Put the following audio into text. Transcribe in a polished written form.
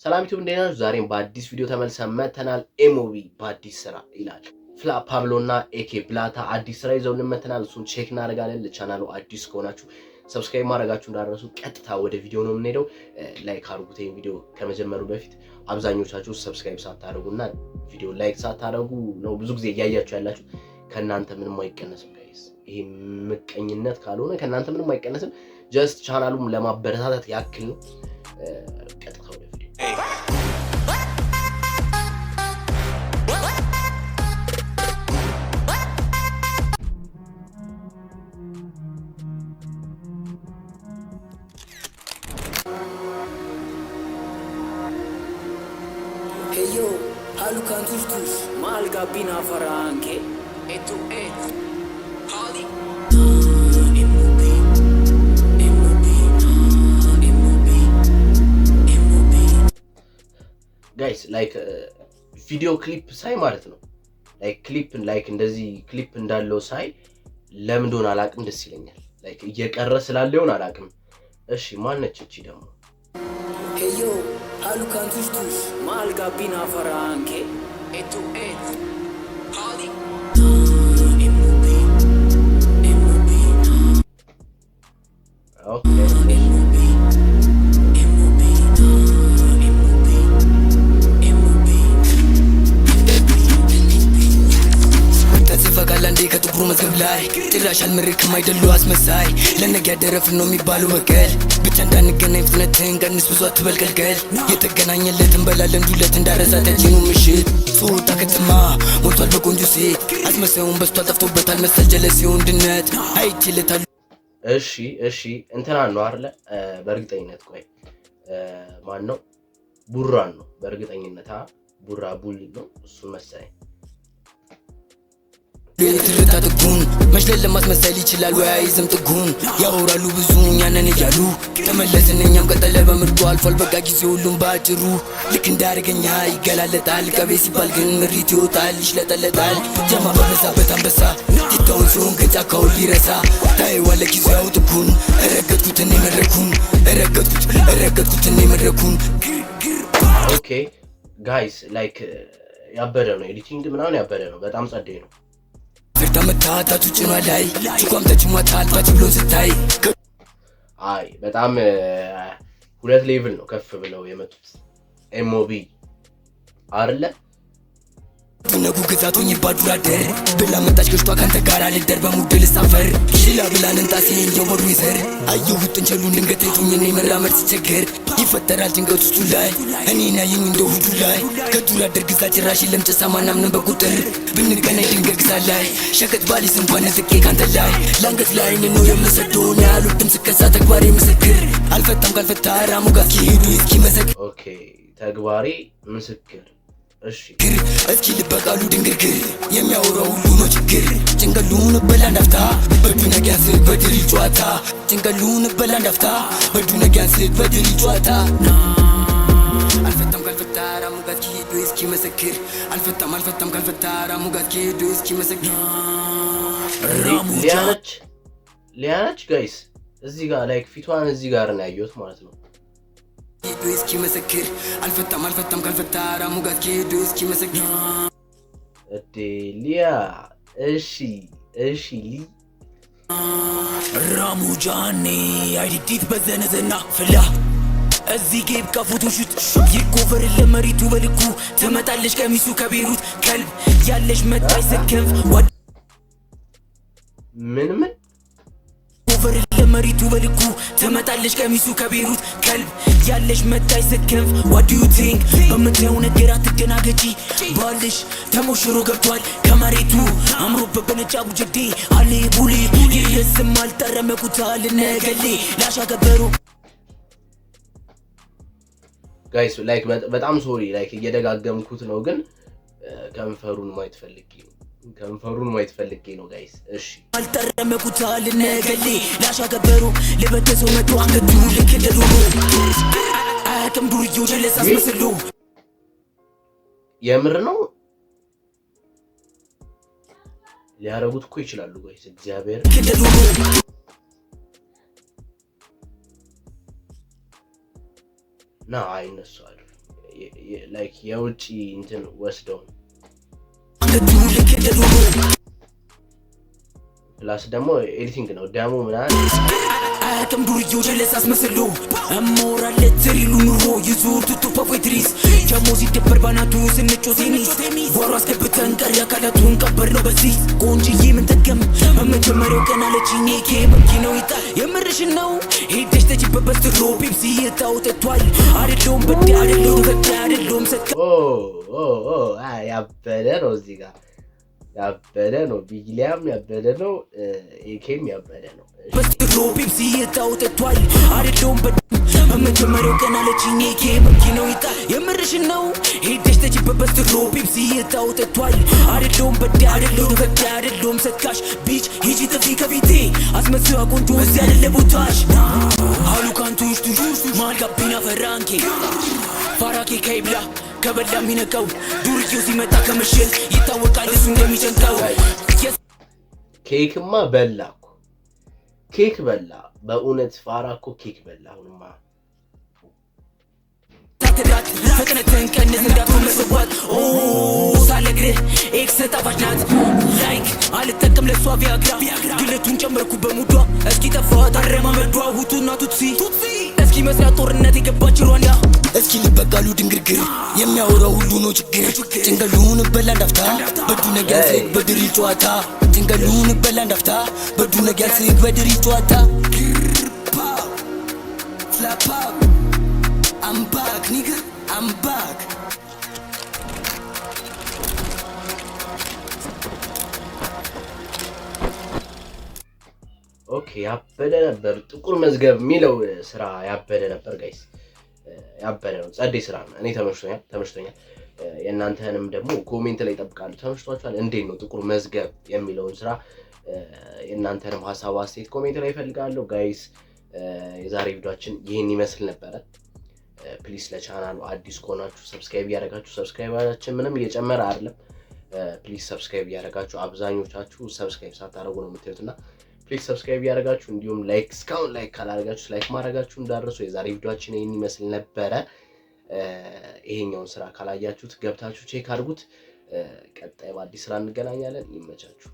ሰላም ዩቲዩብ እንዴት ናችሁ? ዛሬም በአዲስ ቪዲዮ ተመልሰን መተናል። ኤሞቢ በአዲስ ስራ ይላል። ፍላ ፓብሎና ኤኬ ብላታ አዲስ ስራ ይዘውልን መተናል። እሱን ቼክ እናደርጋለን። ለቻናሉ አዲስ ከሆናችሁ ሰብስክራይብ ማድረጋችሁ እንዳትረሱ። ቀጥታ ወደ ቪዲዮ ነው የምንሄደው። ላይክ አድርጉት። ይሄን ቪዲዮ ከመጀመሩ በፊት አብዛኞቻችሁ ሰብስክራይብ ሳታደርጉና ቪዲዮ ላይክ ሳታደርጉ ነው ብዙ ጊዜ እያያችሁ ያላችሁ። ከናንተ ምንም አይቀነስም ጋይስ። ይሄ ምቀኝነት ካልሆነ ከናንተ ምንም አይቀነስም። ጀስት ቻናሉን ለማበረታታት ያክል ነው። ቀጥታ ወደ ቪዲዮ Yo, halu cantus tus, mal gabina faranche, e tu et, Holly. ጋይስ ላይክ ቪዲዮ ክሊፕ ሳይ ማለት ነው ላይክ ክሊፕ ላይክ እንደዚህ ክሊፕ እንዳለው ሳይ ለምን እንደሆነ አላቅም ደስ ይለኛል። ላይክ እየቀረ ስላለውን አላቅም። እሺ ማነች እቺ ደግሞ? Yo, halu cantus tus, mal gabina faranche, e tu et, Holly. ኦኬ ከጥቁሩ መዝገብ ላይ ጭራሽ አልመረክም አይደሉ አስመሳይ ለነገ ያደረፍን ነው የሚባለው በቀል ብቻ እንዳንገናኝ ፍጥነትን ቀንስ ብዙ አትበልቀልቀል የተገናኘለት እንበላለን ዱለት እንዳረሳ ተጭኑ ምሽት ጾታ ከተማ ሞልቷል በቆንጆ ሴት አስመሳዩን በስቷል ጠፍቶበታል መሰል ጀለሲውን ድነት አይችልታል። እሺ እንትና ነው አይደለ? በእርግጠኝነት ቆይ ማን ነው? ቡራን ነው በእርግጠኝነት ቡራ ቡል ነው እሱ መሰለኝ። ለትርታ ጥጉን መሽለል ለማስመሰል ይችላል ወይ አይዝም ጥጉን ያወራሉ ብዙ እኛንን እያሉ ተመለስን እኛም ቀጠለ በምርጡ አልፏል በቃ ጊዜ ሁሉም ባጭሩ ልክ እንዳርገኛ ይገላለጣል ቀቤ ሲባል ግን ምሪት ይወጣል ይሽለጠለጣል ጀማ በበዛበት አንበሳ ቲታውን ሲሆን ግን ጫካውን ሊረሳ ታይዋለ ጊዜ ያው ጥጉን እረገጥኩት እኔ መድረኩን ኦኬ ጋይስ ላይክ ያበደ ነው ኤዲቲንግ ምናምን ያበደ ነው በጣም ጸደይ ነው። ፍርታ መታታቱ ጭኗ ላይ ጭቋም ተጭሟታል ባጭ ብሎ ስታይ አይ በጣም ሁለት ሌቭል ነው ከፍ ብለው የመጡት ኤሞቢ አይደለ? ነጉ ግዛቶኝ ባዱራደር ብላ መጣች ገሽቷ ካንተ ጋር አልደር በሙድል ሳፈር ሽላ ብላን እንጣሴ የወሩ ይዘር አየሁ ጥንቸሉን ድንገት አይቶኝ እኔ መራመድ ሲቸገር ይፈጠራል ጭንቀት ውስጡ ላይ እኔን ያየኝ እንደ ሁዱ ላይ ከዱራደር ግዛ ጭራሽ የለም ጨሳ ማናምንም በቁጥር ብንገናኝ ድንገት ግዛ ላይ ሸቀጥ ባሊስ እንኳን ዝቄ ካንተ ላይ ላንገት ላይ ነው የምሰደውን ያሉትም ስከሳ ተግባሬ ምስክር አልፈታም ካልፈታ ራሙ ጋር ኪሄዱ እስኪ መሰክ ኦኬ ተግባሬ ምስክር እሺ እስኪ ልበቃሉ ድንግርግር የሚያወራው ሁሉ ነው ችግር ጭንቀሉን በላንዳፍታ በዱ ነገያንስ በድሪ ጨዋታ ጭንቀሉን በላንዳፍታ በዱ ነገያንስ በድሪ ጨዋታ አልፈታም ካልፈታ ራሙጋት ኪሄዱ እስኪ መሰክር አልፈታም ካልፈታ ራሙጋት ኪሄዱ እስኪ መሰክር ሊያነች ጋይስ እዚህ ጋር ላይክ ፊቷን እዚህ ጋር ነው ያየሁት ማለት ነው። እስኪ መሰክር አልፈታም ካልፈታ ራሙጋት ኪሄዱ እስኪ መሰክር ሊያ እሺ ሊ ራሙጃኔ አይዲት በዘነዘና ፍላ እዚህ ጌብ ከፎቶሹት ይኮቨር ለመሪቱ በልኩ ትመጣለች ቀሚሱ ከቤሩት ከልብ ያለሽ መጣይ ሰከፍ ምን ኮቨር ለመሪቱ በልኩ ትመጣለች ቀሚሱ ከቤሩት ከልብ ያለሽ መጣይ ሰከፍ what do you think በምታየው ነገር አትደናገጪ ባልሽ ተሞሽሮ ገብቷል ከመሬቱ አምሮበት በነጭ አቡጀዴ አለ ቡሊ ይስም አልጠረመቁታል ነገሌ ላሻገበሩ ጋይስ ላይክ በጣም ሶሪ ላይክ እየደጋገምኩት ነው ግን ከንፈሩን ማየት ፈልጌ ነው ጋይስ። እሺ አልጠረመቁታል ነገሌ ላሻገበሩ ለበተሰው መጥቶ አንገቱ ልክ እንደሉ አያውቅም ዱርዬው ጀለስ አስመስሉ የምር ነው ሊያረጉት እኮ ይችላሉ ጋይስ እግዚአብሔር ና አይነሱ አይደል ላይክ የውጪ እንትን ወስደው ፕላስ ደግሞ ኤዲቲንግ ነው ደሞ ምናምን አያውቅም ዱርዬው ጀለስ አስመስሎ እሞራለት ሪሉ ኑሮ ይዞር ቱቱ ፖፌትሪስ ጀሞ ሲደበር ባናቱ ስንጮ ቴኒስ ጓሮ አስገብተን ቀሪ አካላቱን ቀበር ነው በዚህ ቆንጅዬ ምን ጠቀም በመጀመሪያው ቀን አለችኝ ኬ መኪናው ይጣ የምርሽን ነው ሄደሽ ተጅበበት ድሮ ፔፕሲ የጣው ጠጥቷል አይደለም በዳ አይደለም በዳ አይደለም ሰካ ያበደ ነው እዚህ ጋር ያበደ ነው ቢግሊያም ያበደ ነው ኤኬም ያበደ ነው በስትሮ ፔፕሲ የጣው ጠጥቷል አይደለም በመጀመሪያው ቀን አለችኝ ኬ መኪናው ይጣ የምርሽን ነው ሄደሽ ተጅበበት ድሮ ፔፕሲ የጣው ጠጥቷል አይደለም በዳ አይደለም ሰካሽ ቢች ሂጂ ጥፊ ከፊቴ አስመስዋ ቆንጆ እዚህ አይደለ ቦታሽ አሉ ካንቱሽ ቱሽ ማልጋቢና ፈራንኬ ፋራኬ ከይብላ ከበላ ሚነቀው ዱርዬው ሲመጣ ከምሽል ይታወቃል እሱ እንደሚጨንቀው ኬክማ በላኩ ኬክ በላ በእውነት ፋራኮ ኬክ በላ አሁንማ ታተዳት ፈጥነትን ቀንስ እንዳትሆን መስዋዕት ሳለግርህ ኤክስ ጣፋጭ ናት ላይክ አልጠቀም ለሷ ቪያግራ ግለቱን ጨመርኩ በሙዷ እስኪ ጠፋት አረማመዷ ሁቱና ቱትሲ እስኪ መስራት ጦርነት የገባች ሩዋንዳ እስኪ ልበቃሉ ድንግርግር የሚያወራው ሁሉ ነው ችግር ጭንገሉን በላ እንዳፍታ በዱ ነገር ሲግ በድሪል ጨዋታ ጭንገሉን በላ እንዳፍታ በዱ ነገር ሲግ በድሪል ጨዋታ ፍላፓ I'm back nigga I'm back ኦኬ ያበደ ነበር ጥቁር መዝገብ የሚለው ስራ ያበደ ነበር ጋይስ ያበደ ነው ጸዴ ስራ ነው እኔ ተመችቶኛል የእናንተንም ደግሞ ኮሜንት ላይ ተጠብቃለሁ ተመችቷችኋል እንዴት ነው ጥቁር መዝገብ የሚለውን ስራ የእናንተንም ሐሳብ አስተያየት ኮሜንት ላይ ፈልጋለሁ ጋይስ የዛሬ ቪዲዮአችን ይሄን ይመስል ነበር ፕሊስ ለቻናሉ አዲስ ከሆናችሁ ሰብስክራይብ ያደርጋችሁ ሰብስክራይባችን ምንም እየጨመረ አይደለም ፕሊስ ሰብስክራይብ ያደርጋችሁ አብዛኞቻችሁ ሰብስክራይብ ሳታደርጉ ነው የምትሉትና ፕሊስ ሰብስክራይብ ያደርጋችሁ እንዲሁም ላይክ እስካሁን ላይክ ካላደረጋችሁ ላይክ ማድረጋችሁ እንዳትረሱ የዛሬ ቪዲዮአችን ይሄን ይመስል ነበር ይሄኛውን ስራ ካላያችሁት ገብታችሁ ቼክ አድርጉት ቀጣይ በአዲስ ስራ እንገናኛለን ይመቻችሁ